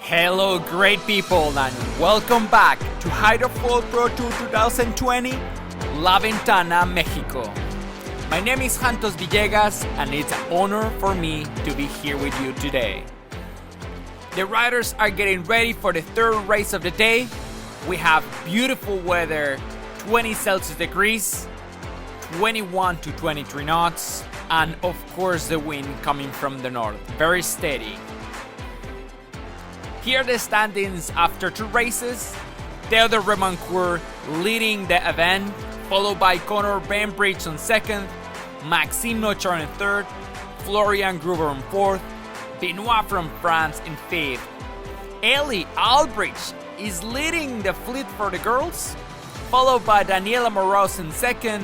Hello great people and welcome back to Hydrofoil Pro Tour 2020, La Ventana, Mexico. My name is Santos Villegas and it's an honor for me to be here with you today. The riders are getting ready for the third race of the day. We have beautiful weather, 20 Celsius degrees, 21 to 23 knots, and of course the wind coming from the north, very steady. Here are the standings after two races. Theodore Remancourt leading the event, followed by Conor Bainbridge on second, Maxime Nochar in third, Florian Gruber in fourth, Benoit from France in fifth. Ellie Albrecht is leading the fleet for the girls, followed by Daniela Moros in second,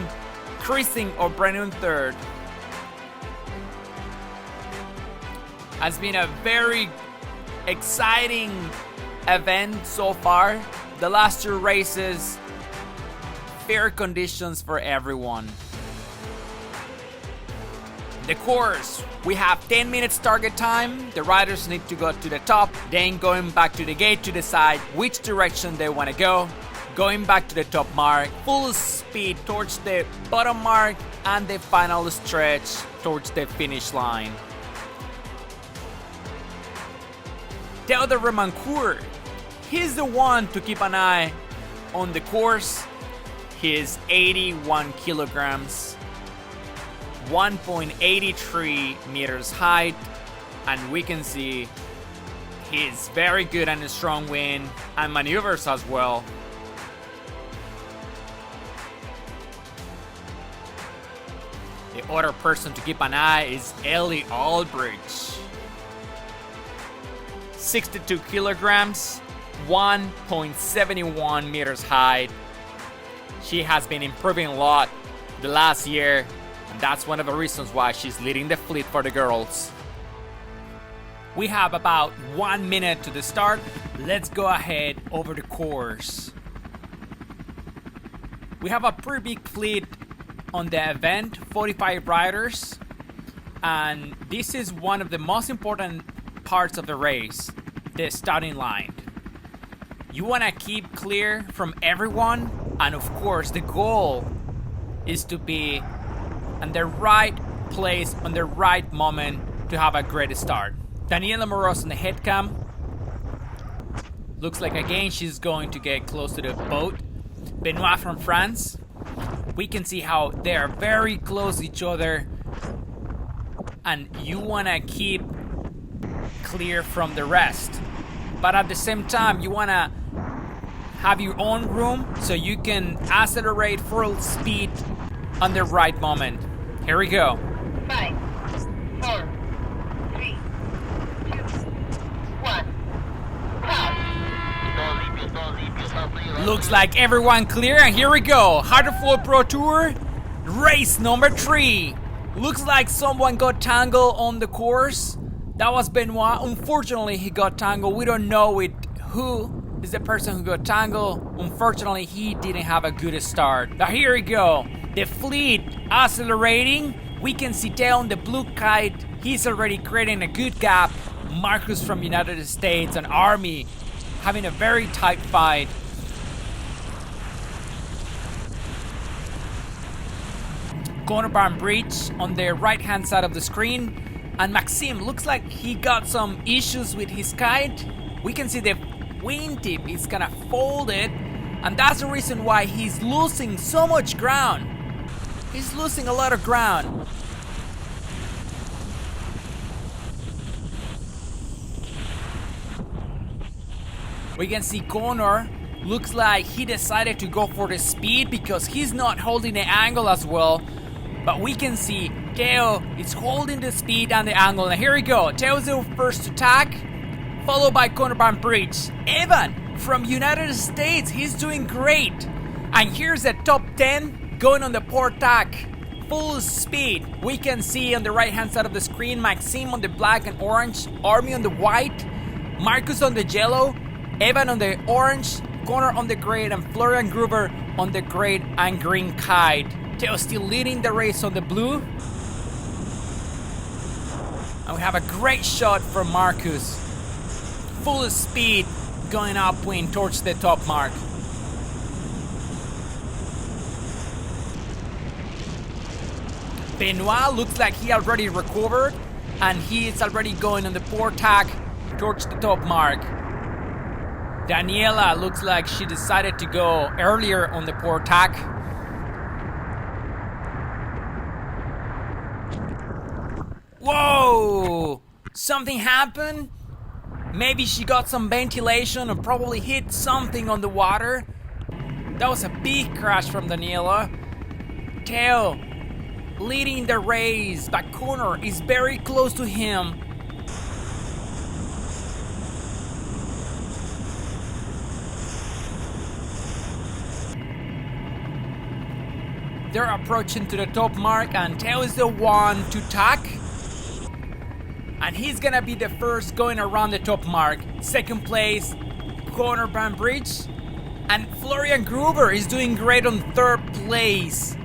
Christine O'Brien in third. Has been a very exciting event so far. The last two races, fair conditions for everyone. The course, we have 10 minutes target time. The riders need to go to the top, then going back to the gate to decide which direction they want to go. Going back to the top mark, full speed towards the bottom mark, and the final stretch towards the finish line. Theodore Remancourt, he's the one to keep an eye on the course. He is 81 kilograms, 1.83 meters height, and we can see he's very good and strong wind and maneuvers as well. The other person to keep an eye is Ellie Albrecht. 62 kilograms, 1.71 meters height. She has been improving a lot the last year, and that's one of the reasons why she's leading the fleet for the girls. We have about 1 minute to the start. Let's go ahead over the course. We have a pretty big fleet on the event, 45 riders, and this is one of the most important parts of the race, the starting line. You want to keep clear from everyone, and of course the goal is to be in the right place on the right moment to have a great start. Daniela Moros on the head cam. Looks like again she's going to get close to the boat. Benoit from France. We can see how they are very close to each other, and you want to keep clear from the rest, but at the same time you want to have your own room so you can accelerate full speed on the right moment. Here we go. 5, 4, 3, 2, 1. Looks like everyone clear, and here we go. Hydrofoil Pro Tour race number 3. Looks like someone got tangled on the course. That was Benoit. Unfortunately, he got tangled. We don't know who is the person who got tangled. Unfortunately, he didn't have a good start. Now here we go. The fleet accelerating. We can see Theo on the blue kite. He's already creating a good gap. Marcus from United States and Army having a very tight fight. Conor Bainbridge on the right hand side of the screen. And Maxime looks like he got some issues with his kite. We can see the wingtip is kind of folded, and that's the reason why he's losing so much ground. He's losing a lot of ground. We can see Conor looks like he decided to go for the speed because he's not holding the angle as well. But we can see Theo is holding the speed and the angle. And here we go. Theo's the first attack, followed by Conor Bainbridge. Evan from United States, he's doing great. And here's the top 10 going on the port tack. Full speed. We can see on the right hand side of the screen, Maxime on the black and orange, Army on the white, Marcus on the yellow, Evan on the orange, Conor on the gray, and Florian Gruber on the gray and green kite. Theo still leading the race on the blue. And we have a great shot from Marcus. full speed going upwind towards the top mark. Benoit looks like he already recovered and he is already going on the port tack towards the top mark. Daniela looks like she decided to go earlier on the port tack. Whoa! Something happened? Maybe she got some ventilation and probably hit something on the water. That was a big crash from Daniela. Theo leading the race, but Connor is very close to him. They're approaching to the top mark and Theo is the one to tack. And he's gonna be the first going around the top mark. Second place, Connor Van Bridge. And Florian Gruber is doing great on third place.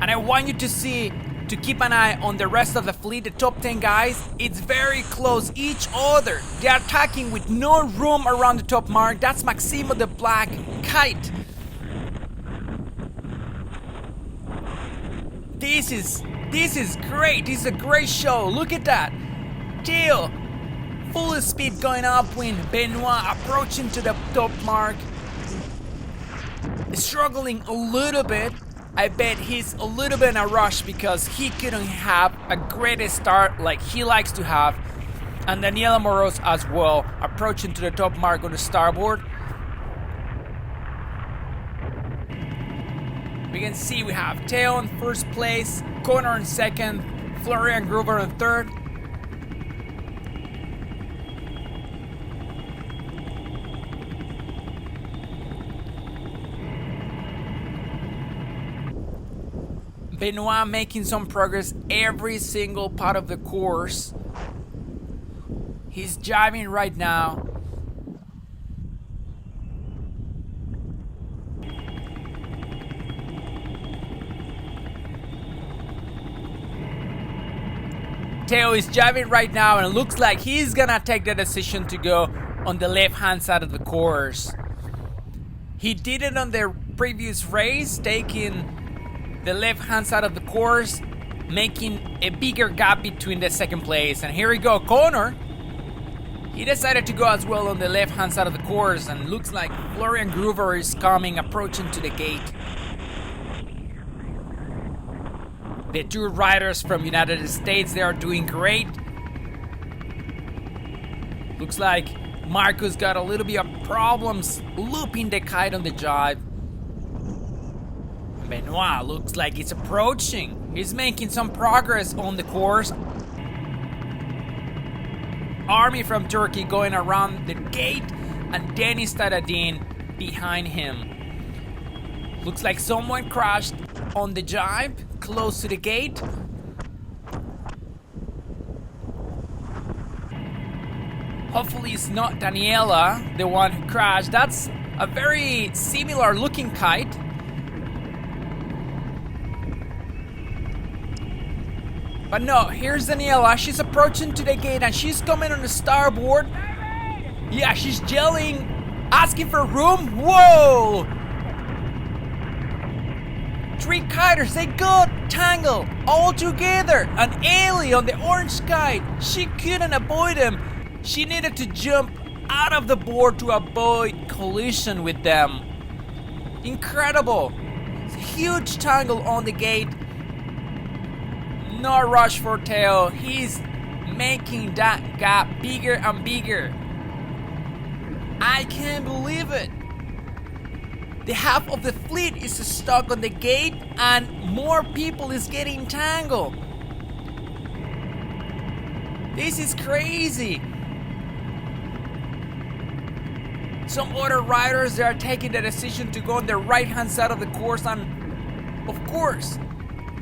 And I want you to keep an eye on the rest of the fleet, the top 10 guys. It's very close each other. They are attacking with no room around the top mark. That's Maximo the Black Kite. This is great. This is a great show. Look at that. Theo, full speed going upwind. Benoit approaching to the top mark. Struggling a little bit. I bet he's a little bit in a rush because he couldn't have a great start like he likes to have. And Daniela Moros as well, approaching to the top mark on the starboard. We can see we have Theo in first place, Connor in second, Florian Gruber in third. Benoit making some progress every single part of the course. He's jiving right now. Theo is jiving right now and it looks like he's gonna take the decision to go on the left hand side of the course. He did it on the previous race, taking the left hand side of the course, making a bigger gap between the second place. And here we go, Connor. He decided to go as well on the left hand side of the course and looks like Florian Gruber is coming, approaching to the gate. The two riders from United States, they are doing great. Looks like Marcus got a little bit of problems looping the kite on the jibe. Benoit looks like he's approaching. He's making some progress on the course. Army from Turkey going around the gate and Denis Tadadin behind him. Looks like someone crashed on the jibe close to the gate. Hopefully it's not Daniela, the one who crashed. That's a very similar looking kite. But no, here's Daniela. She's approaching to the gate and she's coming on the starboard. Yeah, she's yelling, asking for room. Whoa! Three kiters, they got tangled all together. And Ailey on the orange kite, she couldn't avoid them. She needed to jump out of the board to avoid collision with them. Incredible. It's a huge tangle on the gate. No rush for Theo. He's making that gap bigger and bigger. I can't believe it. The half of the fleet is stuck on the gate and more people is getting tangled. This is crazy. Some other riders, they are taking the decision to go on the right hand side of the course, and of course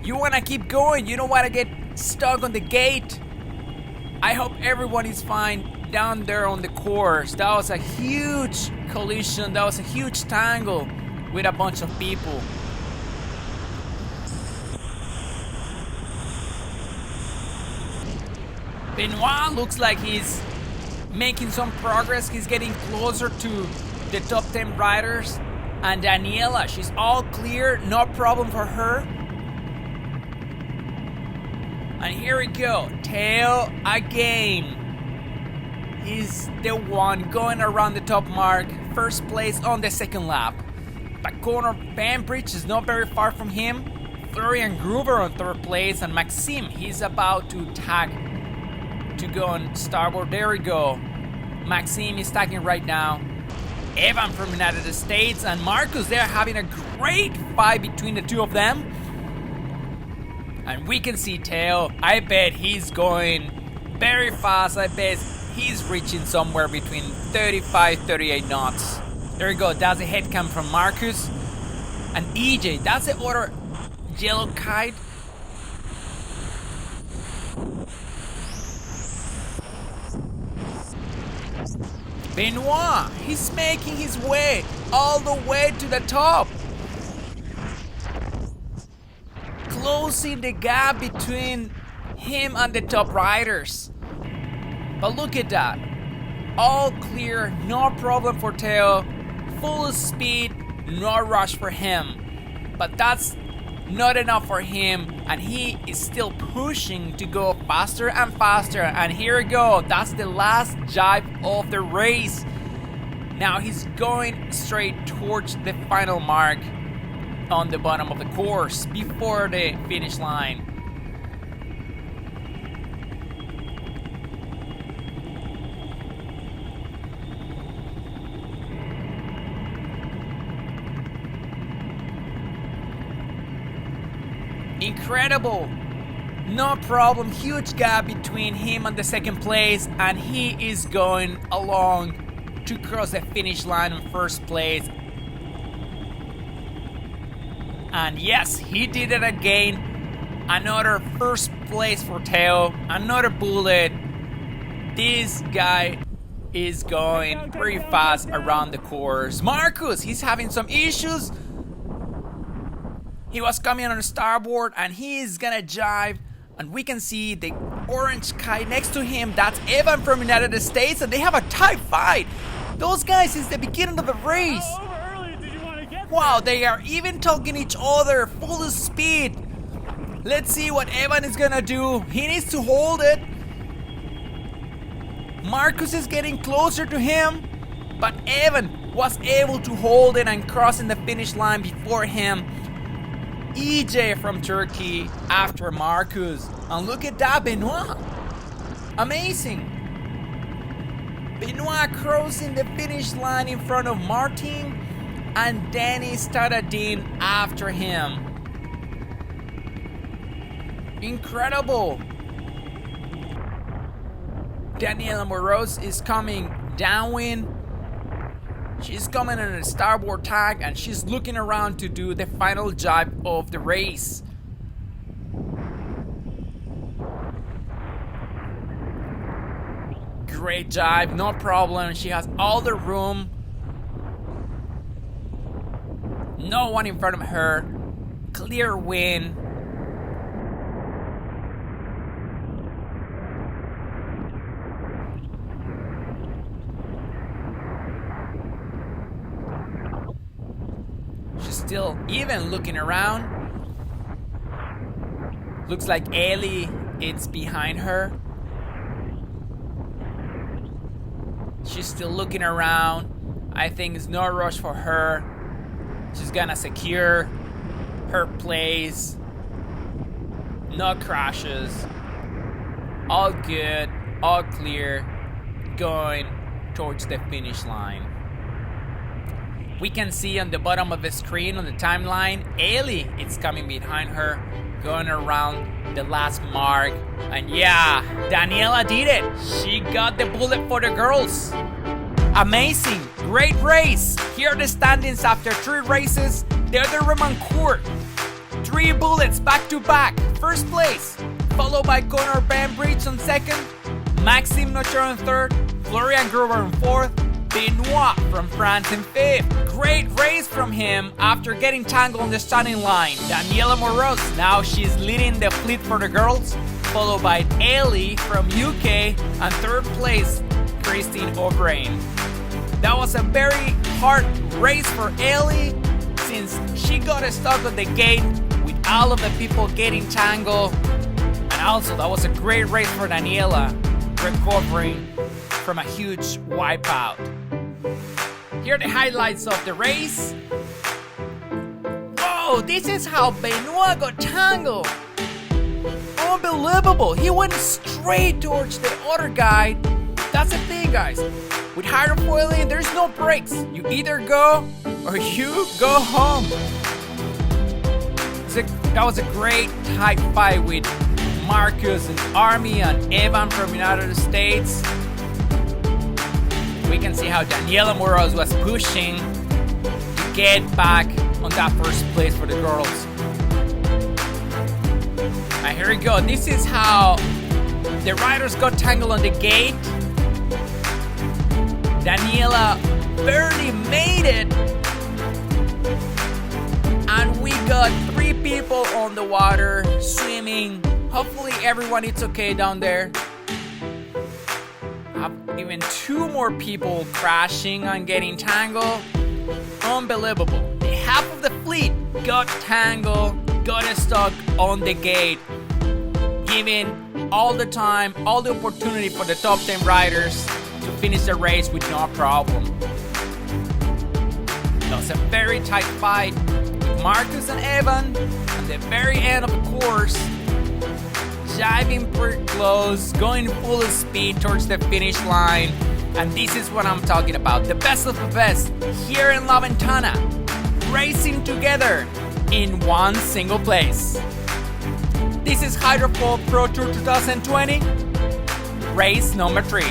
you want to keep going. You don't want to get stuck on the gate. I hope everyone is fine down there on the course. That was a huge collision. That was a huge tangle with a bunch of people. Benoit looks like he's making some progress. He's getting closer to the top 10 riders. And Daniela, she's all clear, no problem for her. And here we go, Theo again. He's the one going around the top mark, first place on the second lap. But Connor Banbridge is not very far from him. Florian Gruber on third place, and Maxime, he's about to tag to go on starboard. There we go. Maxime is tagging right now. Evan from United States and Marcus, they're having a great fight between the two of them. And we can see Theo, I bet he's going very fast. I bet he's reaching somewhere between 35-38 knots. There we go, that's a head cam from Marcus. And EJ, that's the other yellow kite. Benoit, he's making his way all the way to the top. Closing the gap between him and the top riders. But look at that. All clear, no problem for Theo. Full speed, no rush for him. But that's not enough for him, and he is still pushing to go faster and faster. And here we go, that's the last jibe of the race. Now he's going straight towards the final mark on the bottom of the course before the finish line. Incredible, no problem, huge gap between him and the second place, and he is going along to cross the finish line in first place. And yes, he did it again. Another first place for Theo, another bullet. This guy is going very fast around the course. Marcus, he's having some issues. He was coming on the starboard and he's gonna jive, and we can see the orange kite next to him. That's Evan from United States, and they have a tight fight. Those guys since the beginning of the race. Wow, they are even talking each other full speed. Let's see what Evan is gonna do. He needs to hold it. Marcus is getting closer to him, but Evan was able to hold it and crossing the finish line before him. EJ from Turkey after Marcus. And look at that, Benoit. Amazing. Benoit crossing the finish line in front of Martin, and Danny Stadadin after him. Incredible. Daniela Moros is coming downwind. She's coming on a starboard tag, and she's looking around to do the final jibe of the race. Great jibe, no problem. She has all the room. No one in front of her. Clear win. Still even looking around. Looks like Ellie is behind her. She's still looking around. I think it's no rush for her. She's gonna secure her place. No crashes. All good, all clear. Going towards the finish line. We can see on the bottom of the screen on the timeline, Ellie is coming behind her, going around the last mark. And yeah, Daniela did it. She got the bullet for the girls. Amazing, great race. Here are the standings after 3 races. They're the Remancourt. 3 bullets back to back. First place, followed by Connor Banbridge on second, Maxime Nocher on third, Florian Gruber on fourth, Benoit from France in 5th. Great race from him after getting tangled on the starting line. Daniela Moros, now she's leading the fleet for the girls, followed by Ellie from UK, and third place Christine O'Brien. That was a very hard race for Ellie since she got stuck on the gate with all of the people getting tangled. And also that was a great race for Daniela, recovering from a huge wipeout. Here are the highlights of the race. Oh, this is how Benoit got tangled. Unbelievable. He went straight towards the other guy. That's the thing, guys. With hydrofoiling, there's no breaks. You either go or you go home. That was a great tight fight with Marcus and Army and Evan from United States. We can see how Daniela Moros was pushing to get back on that first place for the girls. And here we go. This is how the riders got tangled on the gate. Daniela barely made it. And we got 3 people on the water swimming. Hopefully everyone is okay down there. Even 2 more people crashing and getting tangled. Unbelievable. Half of the fleet got tangled, got stuck on the gate, giving all the time, all the opportunity for the top 10 riders to finish the race with no problem. It was a very tight fight with Marcus and Evan at the very end of the course, diving pretty close, going full speed towards the finish line. And this is what I'm talking about. The best of the best here in La Ventana, racing together in one single place. This is Hydrofoil Pro Tour 2020, race number 3.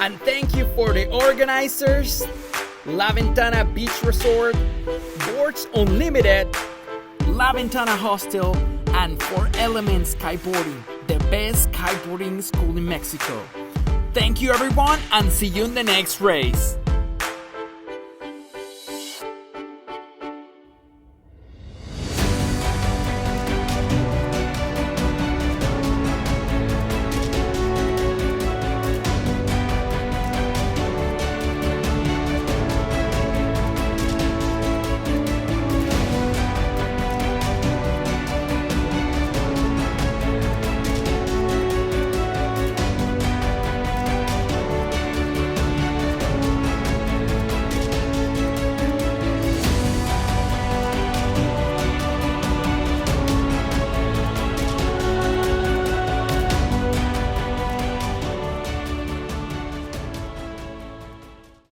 And thank you for the organizers, La Ventana Beach Resort, Boards Unlimited, La Ventana Hostel, and 4 Elements Kiteboarding, the best kiteboarding school in Mexico. Thank you everyone, and see you in the next race.